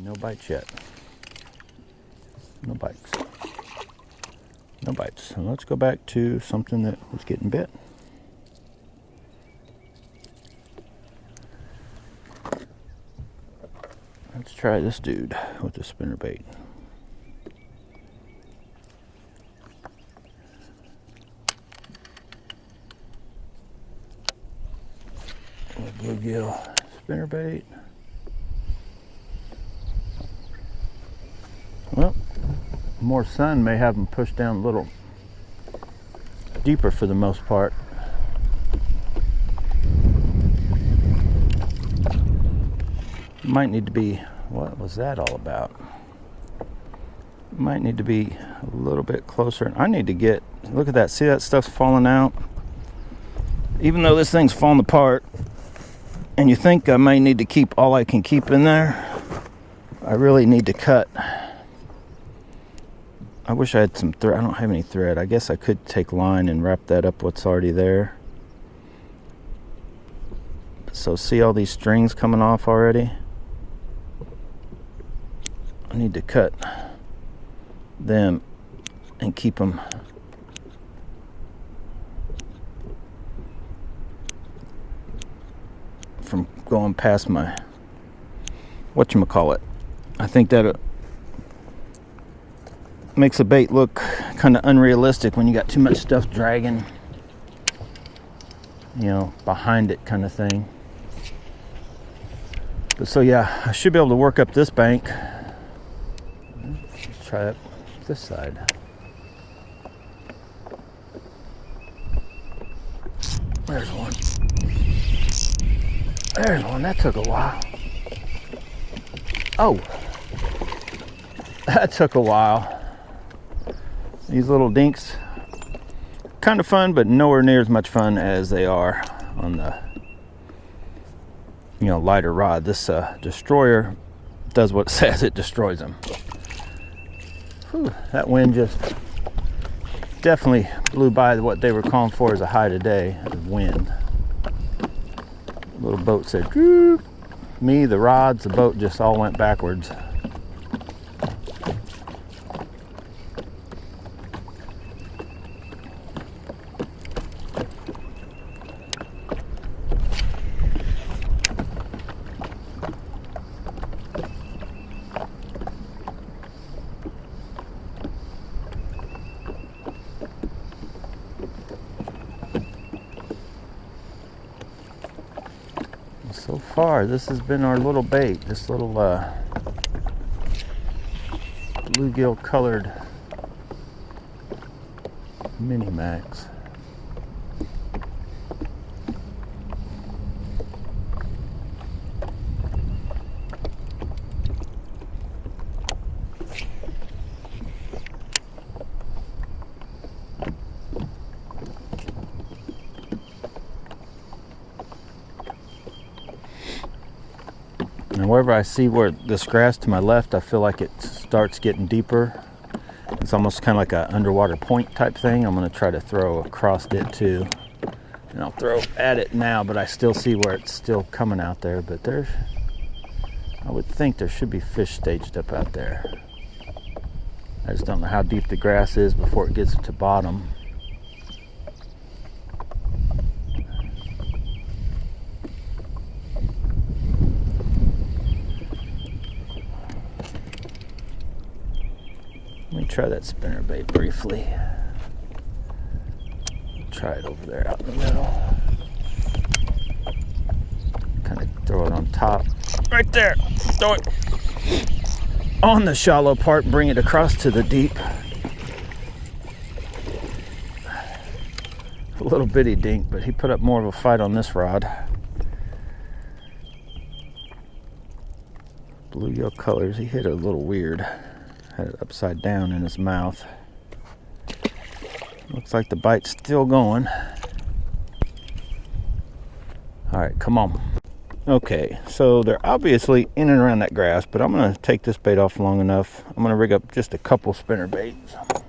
No bites yet. No bites. No bites. So let's go back to something that was getting bit. Let's try this dude with the spinnerbait. Bluegill spinnerbait. Well, more sun may have them pushed down a little deeper for the most part. Might need to be, what was that all about? Might need to be a little bit closer. I need to get, look at that, see that stuff's falling out? Even though this thing's falling apart, and you think I might need to keep all I can keep in there, I really need to cut. I wish I had some thread. I don't have any thread. I guess I could take line and wrap that up what's already there. So see all these strings coming off already? I need to cut them and keep them from going past my whatchamacallit. I think that makes a bait look kind of unrealistic when you got too much stuff dragging, you know, behind it kind of thing. But so yeah, I should be able to work up this bank. Let's try it this side. There's one. There's one. That took a while. Oh, that took a while. These little dinks, kind of fun, but nowhere near as much fun as they are on the, you know, lighter rod. This destroyer does what it says, it destroys them. Whew, that wind just definitely blew by what they were calling for as a high today, wind. Little boat said, "Droop." Me, the rods, the boat just all went backwards. So far, this has been our little bait, this little bluegill colored mini max. And wherever I see where this grass to my left, I feel like it starts getting deeper. It's almost kind of like an underwater point type thing. I'm going to try to throw across it too. And I'll throw at it now, but I still see where it's still coming out there. But there's, I would think there should be fish staged up out there. I just don't know how deep the grass is before it gets to bottom. Let me try that spinnerbait briefly. Try it over there out in the middle. Kind of throw it on top. Right there. Throw it on the shallow part, bring it across to the deep. A little bitty dink, but he put up more of a fight on this rod. Bluegill colors, he hit it a little weird. Had it upside down in his mouth. Looks like the bite's still going. All right, come on. Okay, so they're obviously in and around that grass, but I'm gonna take this bait off long enough. I'm gonna rig up just a couple spinner baits. I'm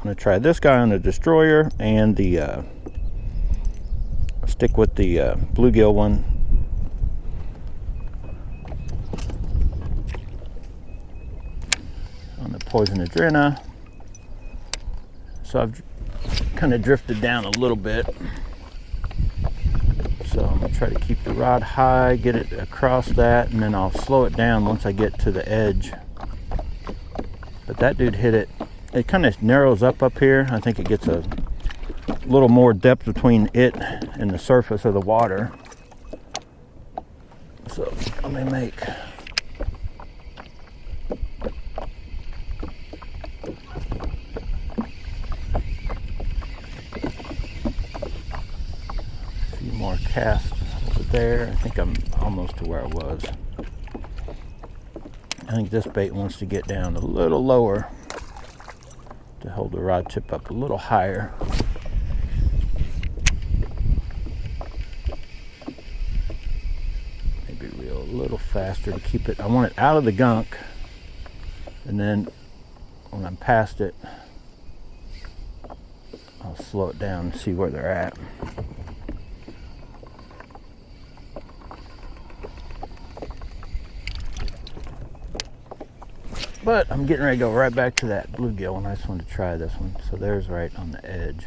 gonna try this guy on the destroyer and the stick with the bluegill one poison adrena. So I've kind of drifted down a little bit. So I'm gonna try to keep the rod high, get it across that, and then I'll slow it down once I get to the edge. But that dude hit it. It kind of narrows up here. I think it gets a little more depth between it and the surface of the water. So let me make a few more casts over there. I think I'm almost to where I was. I think this bait wants to get down a little lower to hold the rod tip up a little higher. Maybe reel a little faster to keep it. I want it out of the gunk, and then when I'm past it, I'll slow it down and see where they're at. But I'm getting ready to go right back to that bluegill, and I just wanted to try this one. So there's right on the edge.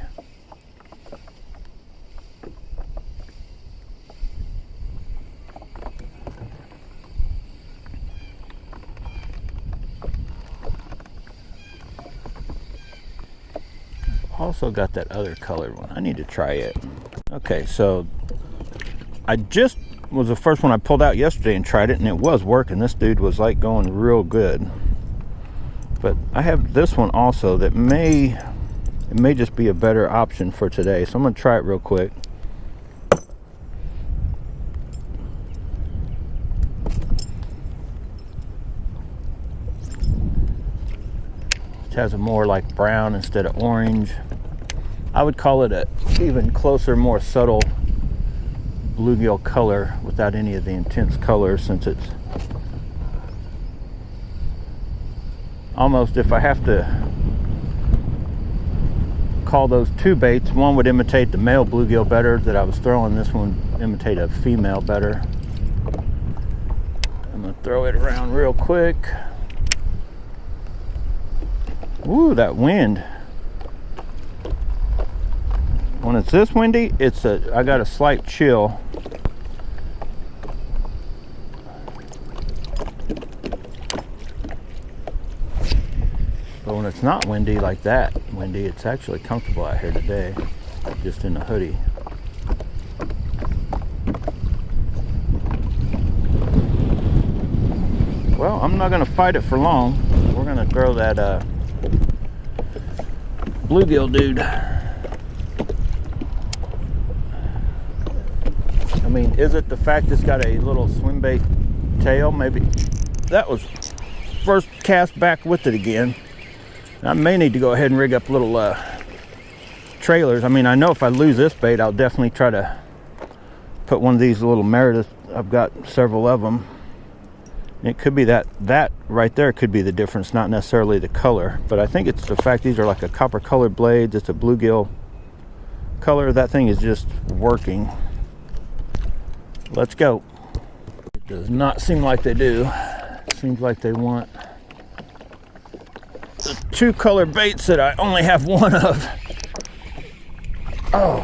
Also got that other colored one. I need to try it. Okay, so I just was the first one I pulled out yesterday and tried it, and it was working. This dude was like going real good. But I have this one also that may just be a better option for today. So I'm gonna try it real quick. It has a more like brown instead of orange. I would call it a even closer, more subtle bluegill color without any of the intense colors, since it's almost, if I have to call those two baits, one would imitate the male bluegill better that I was throwing. This one imitate a female better. I'm gonna throw it around real quick. Ooh, that wind. When it's this windy, I got a slight chill. But when it's not windy like that, it's actually comfortable out here today, just in a hoodie. Well, I'm not gonna fight it for long. We're gonna throw that bluegill dude. I mean, is it the fact it's got a little swim bait tail? Maybe. That was first cast back with it again. I may need to go ahead and rig up little trailers. I mean, I know if I lose this bait, I'll definitely try to put one of these little Meredith. I've got several of them. It could be that right there could be the difference, not necessarily the color. But I think it's the fact these are like a copper colored blades. It's a bluegill color. That thing is just working. Let's go. It does not seem like they do. It seems like they want the two color baits that I only have one of. Oh,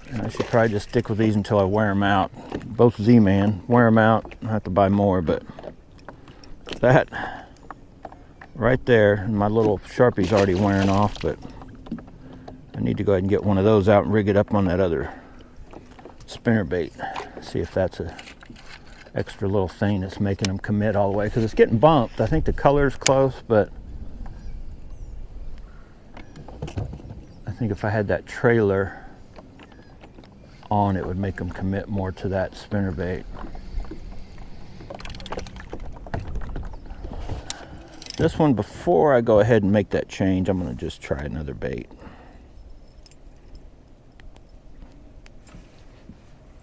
and I should probably just stick with these until I wear them out. Both Z-Man, wear them out. I have to buy more, but that right there, my little Sharpie's already wearing off, but I need to go ahead and get one of those out and rig it up on that other spinner bait. See if that's a extra little thing that's making them commit all the way, because it's getting bumped. I think the color's close, but I think if I had that trailer on, it would make them commit more to that spinner bait. This one, before I go ahead and make that change, I'm going to just try another bait.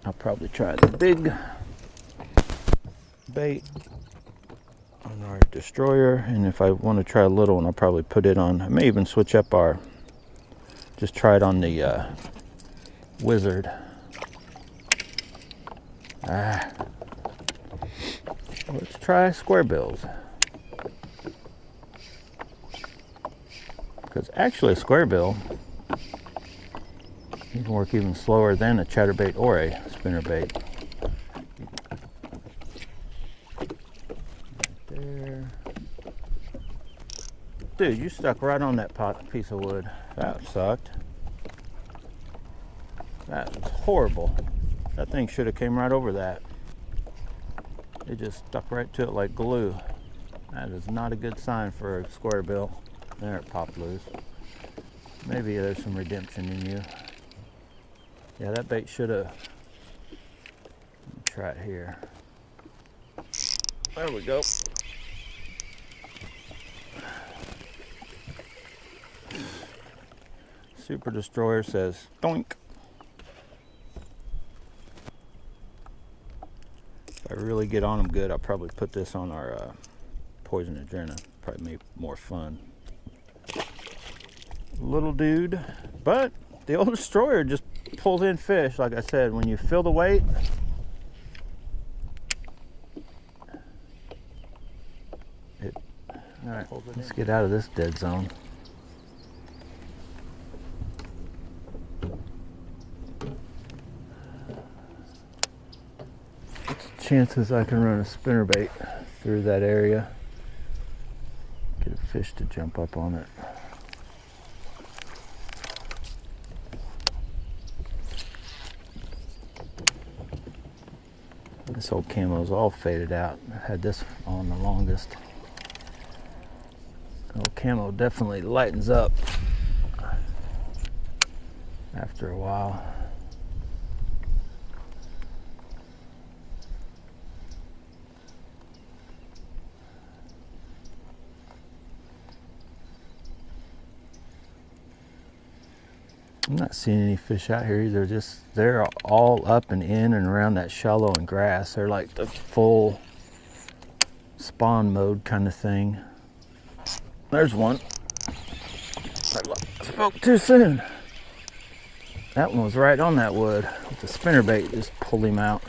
I'll probably try the big bait on our destroyer, and if I want to try a little one, I'll probably put it on. I may even switch up just try it on the Wizard. Let's try square bills. Because actually a square bill, you can work even slower than a chatterbait or a spinnerbait. Right there. Dude, you stuck right on that piece of wood. That sucked. That was horrible. That thing should have came right over that. It just stuck right to it like glue. That is not a good sign for a square bill. There, it popped loose. Maybe there's some redemption in you. Yeah, that bait should have. Let me try it here. There we go. Super Destroyer says, doink. If I really get on them good, I'll probably put this on our Poison Adrena. Probably make more fun. Little dude, but the old Destroyer just pulls in fish. Like I said, when you feel the weight, all right, let's get out of this dead zone. What's the chances I can run a spinnerbait through that area? Get a fish to jump up on it. This old camo's all faded out. I had this on the longest. Old camo definitely lightens up after a while. I'm not seeing any fish out here either. They're all up and in and around that shallow and grass. They're like the full spawn mode kind of thing. There's one. I spoke too soon. That one was right on that wood. With the spinnerbait just pulled him out.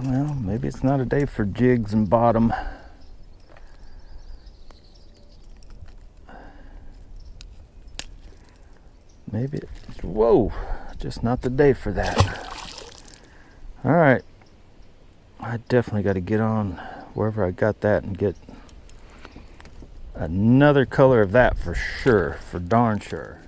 Well, maybe it's not a day for jigs and bottom. Maybe it's, whoa, just not the day for that. All right, I definitely got to get on wherever I got that and get another color of that for sure, for darn sure.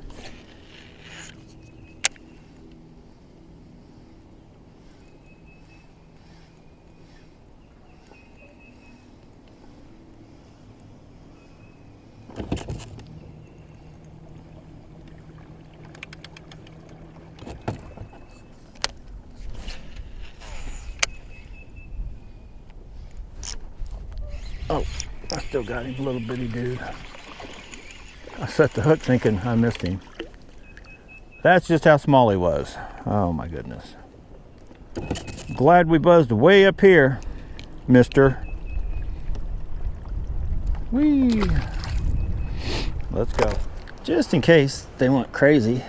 Oh, I still got him, little bitty dude. I set the hook thinking I missed him. That's just how small he was. Oh my goodness. Glad we buzzed way up here, mister. Whee! Let's go. Just in case they went crazy,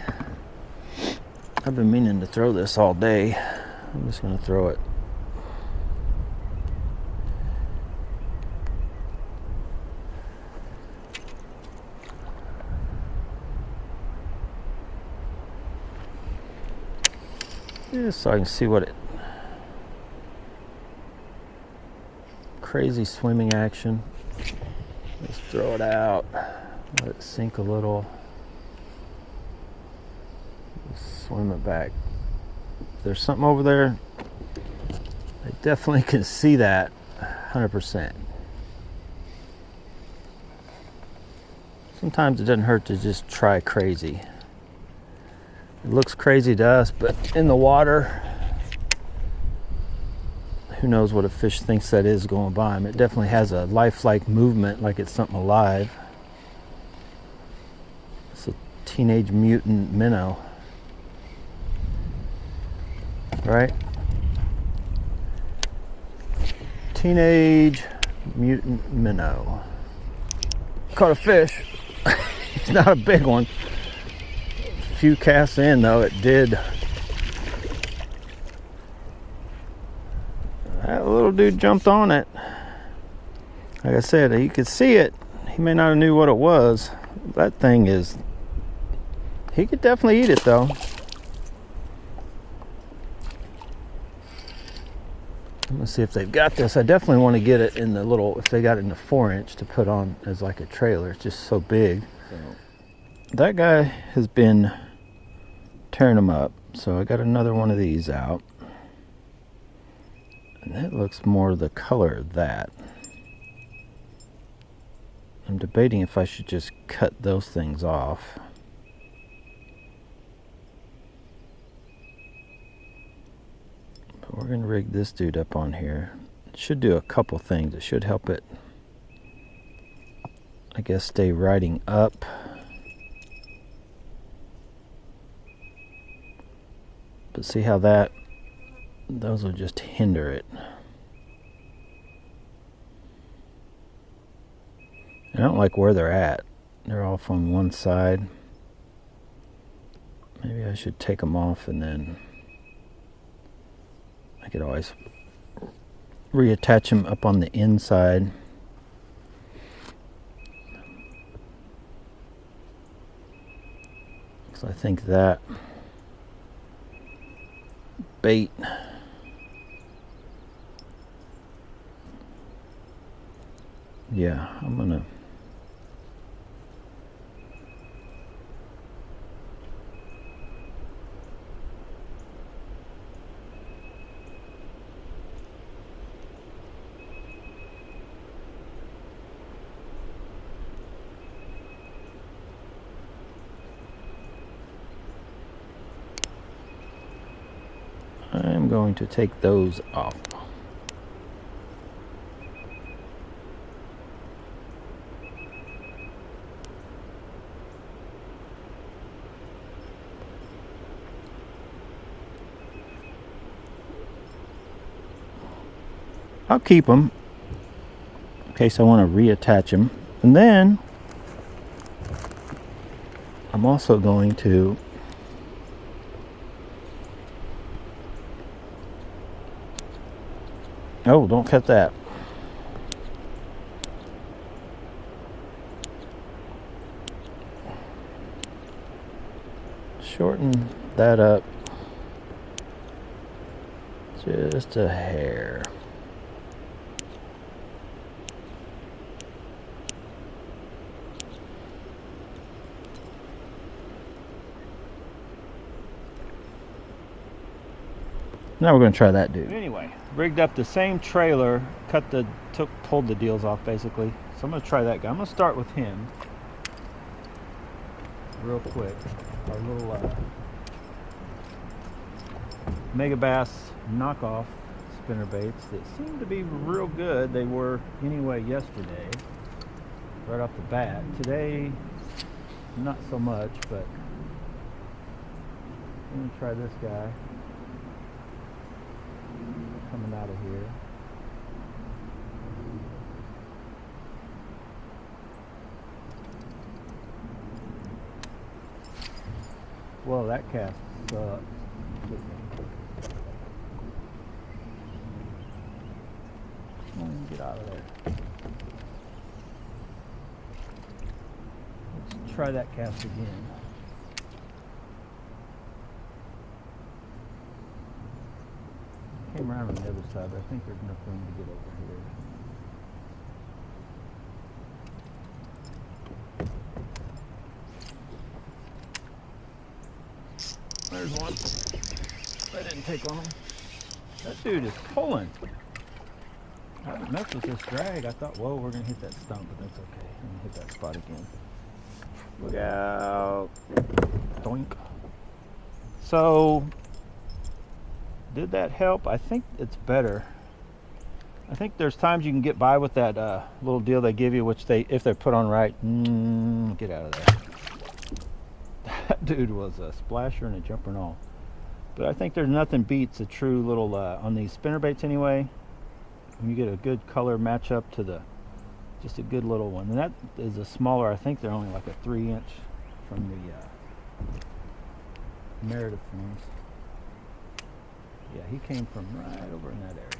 I've been meaning to throw this all day. I'm just gonna throw it. Just so I can see what it... Crazy swimming action. Let's throw it out. Let it sink a little. Swim it back. If there's something over there, I definitely can see that 100%. Sometimes it doesn't hurt to just try crazy. It looks crazy to us, but in the water, who knows what a fish thinks that is going by him. It definitely has a lifelike movement, like it's something alive. It's a teenage mutant minnow, right? Teenage mutant minnow. Caught a fish. It's not a big one. A few casts in though, it did. That little dude jumped on it. Like I said, you could see it. He may not have knew what it was. That thing is, he could definitely eat it though. I'm gonna see if they've got this. I definitely want to get it in the little, if they got it in the 4-inch to put on as like a trailer. It's just so big. So that guy has been tearing them up. So I got another one of these out. And that looks more the color of that. I'm debating if I should just cut those things off. But we're going to rig this dude up on here. It should do a couple things. It should help it, I guess, stay riding up. But see how those will just hinder it. I don't like where they're at. They're off on one side. Maybe I should take them off and then I could always reattach them up on the inside. So I think that bait I'm gonna I'm going to take those off. I'll keep them in case I want to reattach them. And then I'm also going to oh, don't cut that. Shorten that up just a hair. Now we're going to try that dude. Anyway, rigged up the same trailer, pulled the deals off basically. So I'm going to try that guy. I'm going to start with him real quick. Our little Megabass knockoff spinner baits that seem to be real good. They were anyway yesterday, right off the bat. Today, not so much, but I'm going to try this guy. Coming out of here. Whoa, that cast sucks. Get out of there. Let's try that cast again. Came around on the other side, but I think there's enough room to get over here. There's one. That didn't take long. That dude is pulling. I haven't messed with this drag. I thought, whoa, we're going to hit that stump, but that's okay. I'm going to hit that spot again. Look out. Doink. So, did that help? I think it's better. I think there's times you can get by with that little deal they give you, which if they're put on right, get out of there. That dude was a splasher and a jumper and all. But I think there's nothing beats a true little, on these spinner baits anyway, when you get a good color match up to just a good little one. And that is a smaller, I think they're only like a 3-inch from the Meredith ones. Yeah, he came from right over in that area.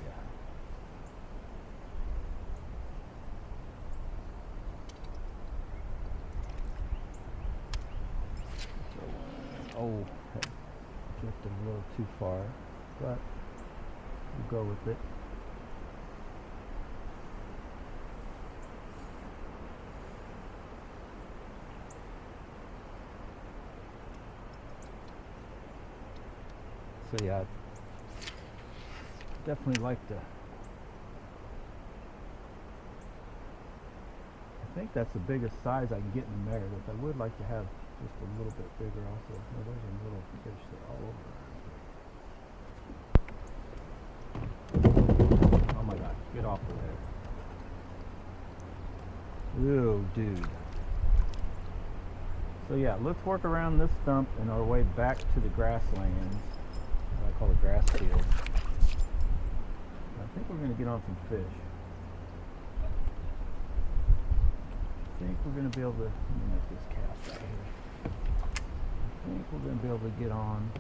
too far, but we'll go with it. So yeah, definitely like to. I think that's the biggest size I can get in the Megabass. I would like to have just a little bit bigger also. Oh, there's a little fish that are all over. Oh my God, get off of there. Ew, dude. So yeah, let's work around this stump and our way back to the grasslands. What I call the grass field. I think we're going to get on some fish. I think we're going to be able to, let me make this cast out here. I think we're going to be able to get on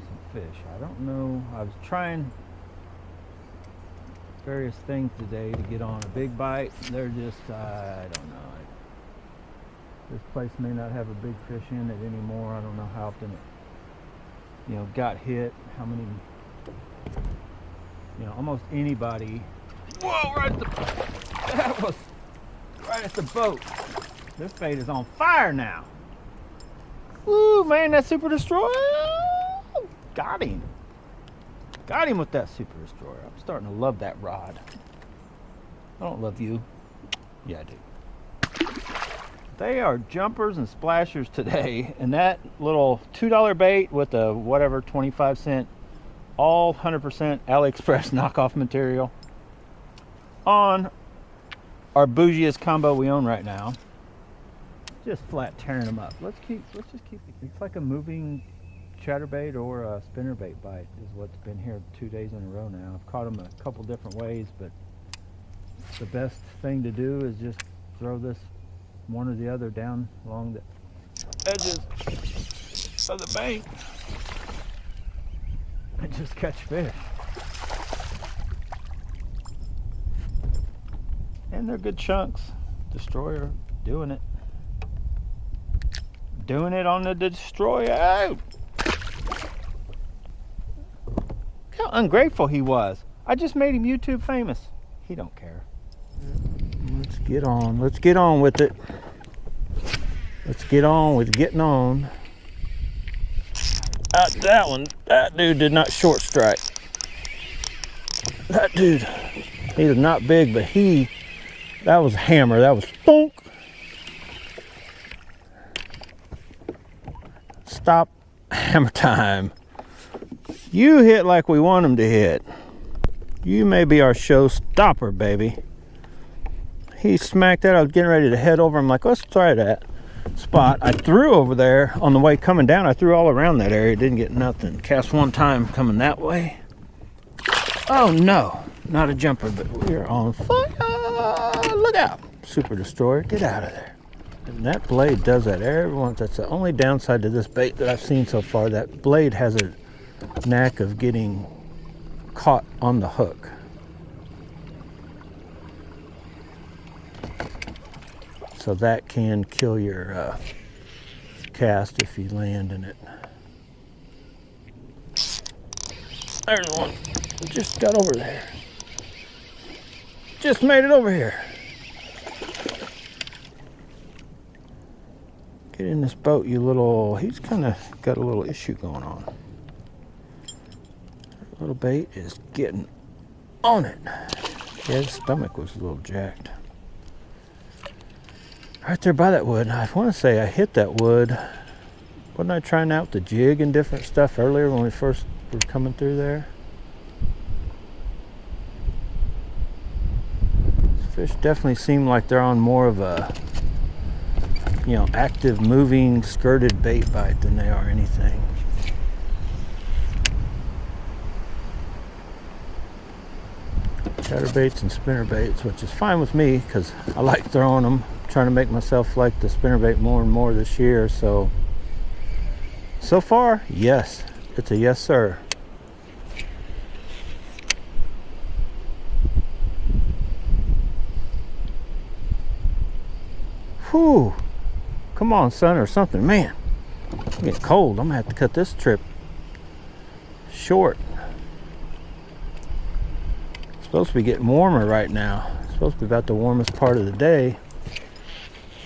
some fish. I don't know, I was trying various things today to get on a big bite. They're just, I don't know. This place may not have a big fish in it anymore. I don't know how often it, got hit. How many, almost anybody. Whoa, that was right at the boat. This bait is on fire now. Woo, man, that Super Destroyer. Got him. Got him with that Super Destroyer. I'm starting to love that rod. I don't love you. Yeah, I do. They are jumpers and splashers today, and that little $2 bait with a whatever 25-cent, all 100% AliExpress knockoff material on our bougiest combo we own right now. Just flat tearing them up. Let's just keep it. It's like a moving chatterbait or a spinnerbait bite is what's been here 2 days in a row now. I've caught them a couple different ways, but the best thing to do is just throw this one or the other down along the edges of the bank and just catch fish. And they're good chunks. Destroyer doing it. Doing it on the Destroyer. Look how ungrateful he was. I just made him YouTube famous. He don't care. Let's get on. Let's get on with it. Let's get on with getting on. That one, that dude did not short strike. That dude, he was not big, but that was a hammer. That was thunk. Stop, hammer time. You hit like we want them to hit. You may be our show stopper, baby. He smacked that. I was getting ready to head over. I'm like, let's try that spot. I threw over there on the way coming down. I threw all around that area. Didn't get nothing. Cast one time coming that way. Oh no, not a jumper, but we're on fire. Look out. Super Destroyer, get out of there. And that blade does that every once. That's the only downside to this bait that I've seen so far. That blade has a knack of getting caught on the hook. So that can kill your cast if you land in it. There's one. Just got over there. Just made it over here. Get in this boat, you little... He's kind of got a little issue going on. Little bait is getting on it. Yeah, his stomach was a little jacked. Right there by that wood. I want to say I hit that wood. Wasn't I trying out the jig and different stuff earlier when we first were coming through there? These fish definitely seem like they're on more of a, active, moving, skirted bait bite than they are anything. Chatterbaits and spinnerbaits, which is fine with me because I like throwing them. Trying to make myself like the spinnerbait more and more this year. So far, yes, it's a yes sir. Whew, come on son, or something, man. It's getting cold. I'm gonna have to cut this trip short. It's supposed to be getting warmer right now. It's supposed to be about the warmest part of the day.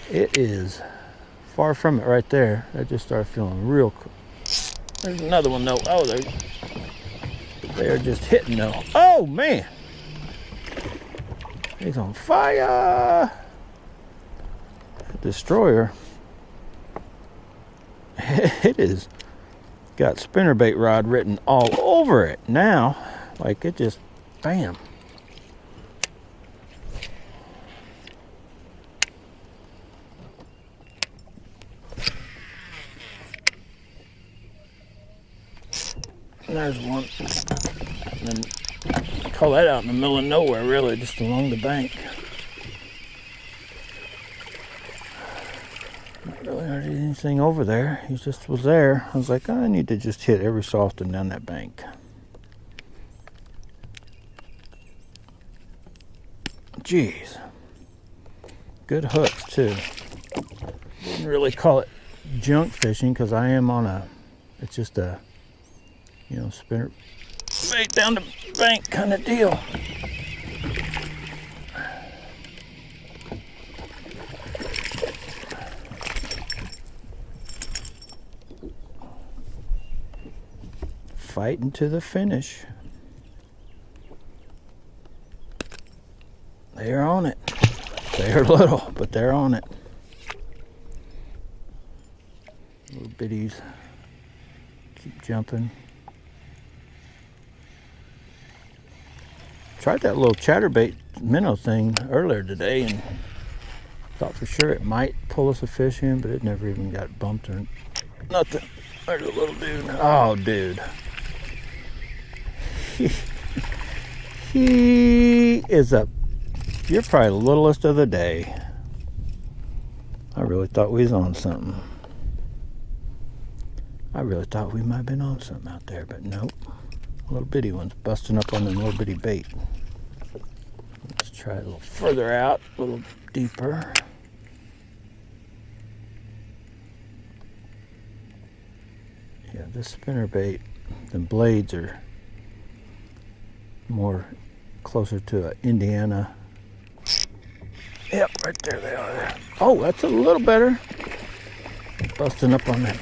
It is far from it right there. I just started feeling real cool. There's another one though. Oh, they're just hitting though. Oh man, he's on fire. Destroyer. It is got spinnerbait rod written all over it now. Like it just, bam. And there's one. And then call that out in the middle of nowhere, really, just along the bank. Not really heard anything over there. He just was there. I was like, I need to just hit every so often down that bank. Jeez. Good hooks, too. Wouldn't really call it junk fishing because I am on a, it's just a, you know, spinner bait down the bank kind of deal. Fighting to the finish. They're on it. They're little, but they're on it. Little bitties keep jumping. Tried that little chatterbait minnow thing earlier today and thought for sure it might pull us a fish in, but it never even got bumped or nothing. There's a little dude. Oh, dude. He is a, you're probably the littlest of the day. I really thought we was on something. I really thought we might have been on something out there, but nope. Little bitty ones busting up on them little bitty bait. Let's try a little further out, a little deeper. Yeah, this spinnerbait, the blades are more closer to an Indiana. Yep, right there they are there. Oh, that's a little better. Busting up on that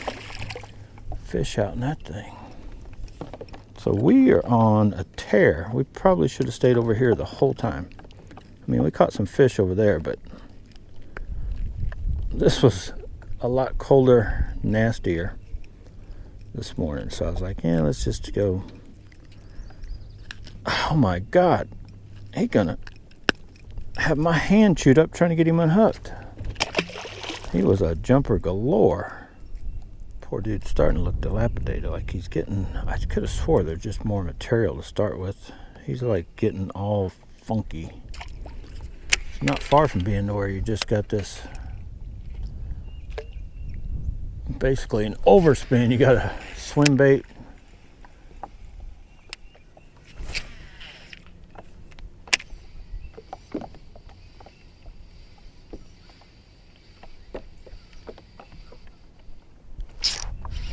fish out in that thing. So we are on a tear. We probably should have stayed over here the whole time. I mean, we caught some fish over there, but this was a lot colder, nastier this morning. So I was like, yeah, let's just go. Oh my God, he gonna have my hand chewed up trying to get him unhooked. He was a jumper galore. Poor dude's starting to look dilapidated, like he's getting, I could have swore there's just more material to start with. He's like getting all funky. It's not far from being to where you just got this, basically an overspin. You got a swim bait.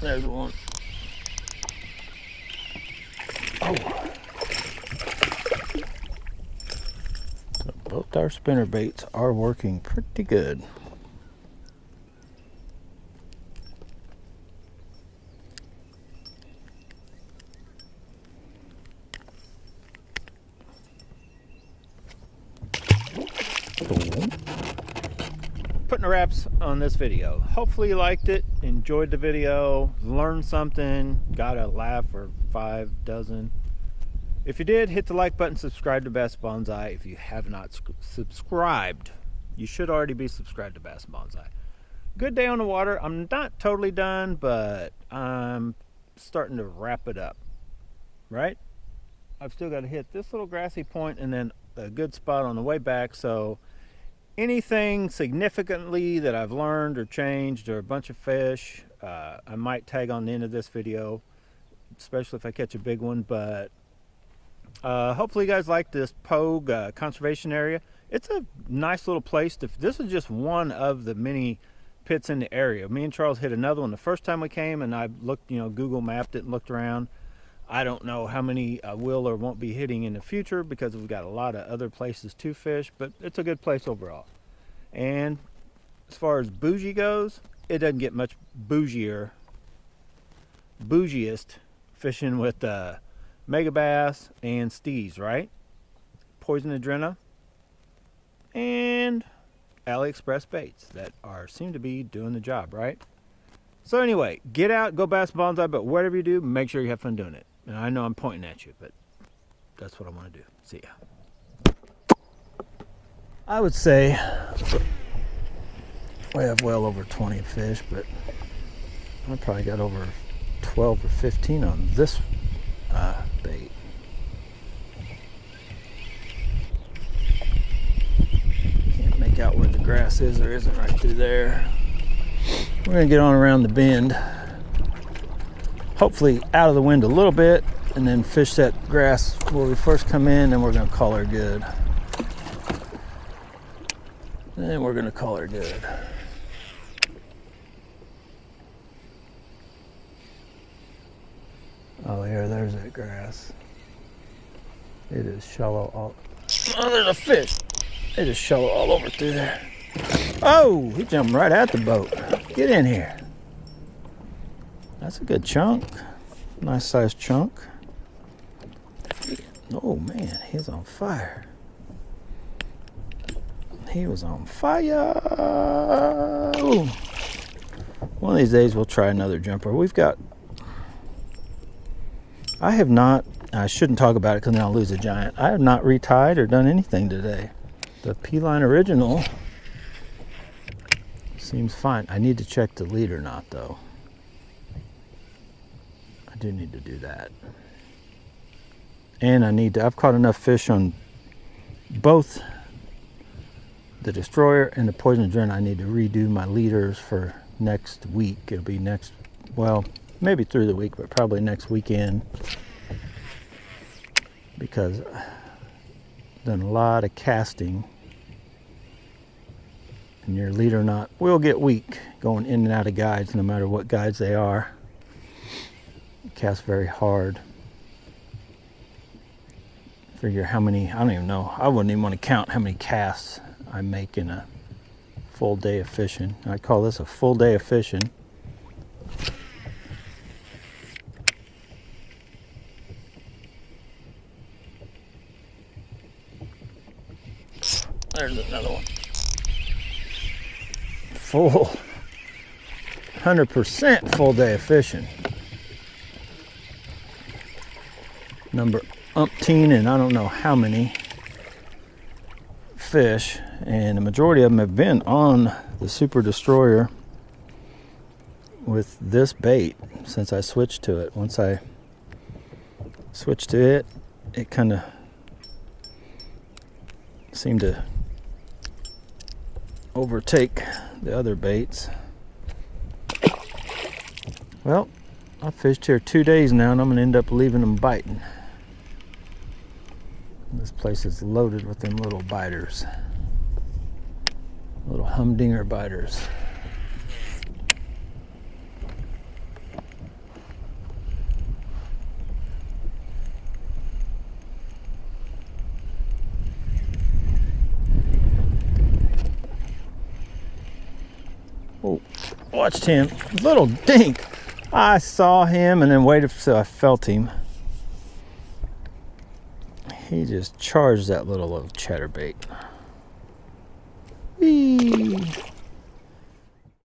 There's one. Oh. So both our spinner baits are working pretty good. Putting the wraps on this video. Hopefully you liked it, enjoyed the video, learned something, got a laugh or 5 dozen. If you did, hit the like button, subscribe to Bass Bonsai. If you have not subscribed, you should already be subscribed to Bass Bonsai. Good day on the water. I'm not totally done, but I'm starting to wrap it up, right? I've still got to hit this little grassy point and then a good spot on the way back. So anything significantly that I've learned or changed or a bunch of fish, I might tag on the end of this video, especially if I catch a big one. But hopefully you guys like this Poague conservation area. It's a nice little place. This is just one of the many pits in the area. Me and Charles hit another one the first time we came, and I looked, Google mapped it and looked around. I don't know how many I will or won't be hitting in the future because we've got a lot of other places to fish, but it's a good place overall. And as far as bougie goes, it doesn't get much bougiest fishing with Megabass and Steez, right? Poison Adrena and AliExpress baits that seem to be doing the job, right? So anyway, get out, go bass bonsai, but whatever you do, make sure you have fun doing it. And I know I'm pointing at you, but that's what I want to do. See ya. I would say we have well over 20 fish, but I probably got over 12 or 15 on this bait. Can't make out where the grass is. There isn't right through there. We're gonna get on around the bend, hopefully out of the wind a little bit, and then fish that grass where we first come in, and we're gonna call her good. And we're gonna call her good. Oh, here, there's that grass. It is shallow all. Oh, there's a fish. It is shallow all over through there. Oh, he jumped right at the boat. Get in here. That's a good chunk. Nice sized chunk. Oh man, he's on fire. He was on fire. Ooh. One of these days we'll try another jumper. I shouldn't talk about it because then I'll lose a giant. I have not retied or done anything today. The P-Line Original seems fine. I need to check the lead or not though. I do need to do that. And I've caught enough fish on both the Destroyer and the Poison Adrena. I need to redo my leaders for next week. It'll be well, maybe through the week, but probably next weekend. Because I've done a lot of casting. And your leader knot will get weak going in and out of guides, no matter what guides they are. You cast very hard. Figure how many, I don't even know. I wouldn't even want to count how many casts I make in a full day of fishing. I call this a full day of fishing. There's another one. Full, 100% full day of fishing. Number umpteen and I don't know how many fish, and the majority of them have been on the Super Destroyer with this bait since I switched to it. Once I switched to it, it kind of seemed to overtake the other baits. Well, I fished here 2 days now and I'm gonna end up leaving them biting. This place is loaded with them little biters, little humdinger biters. Oh, watched him, little dink. I saw him and then waited till I felt him. He just charged that little chatterbait. Whee!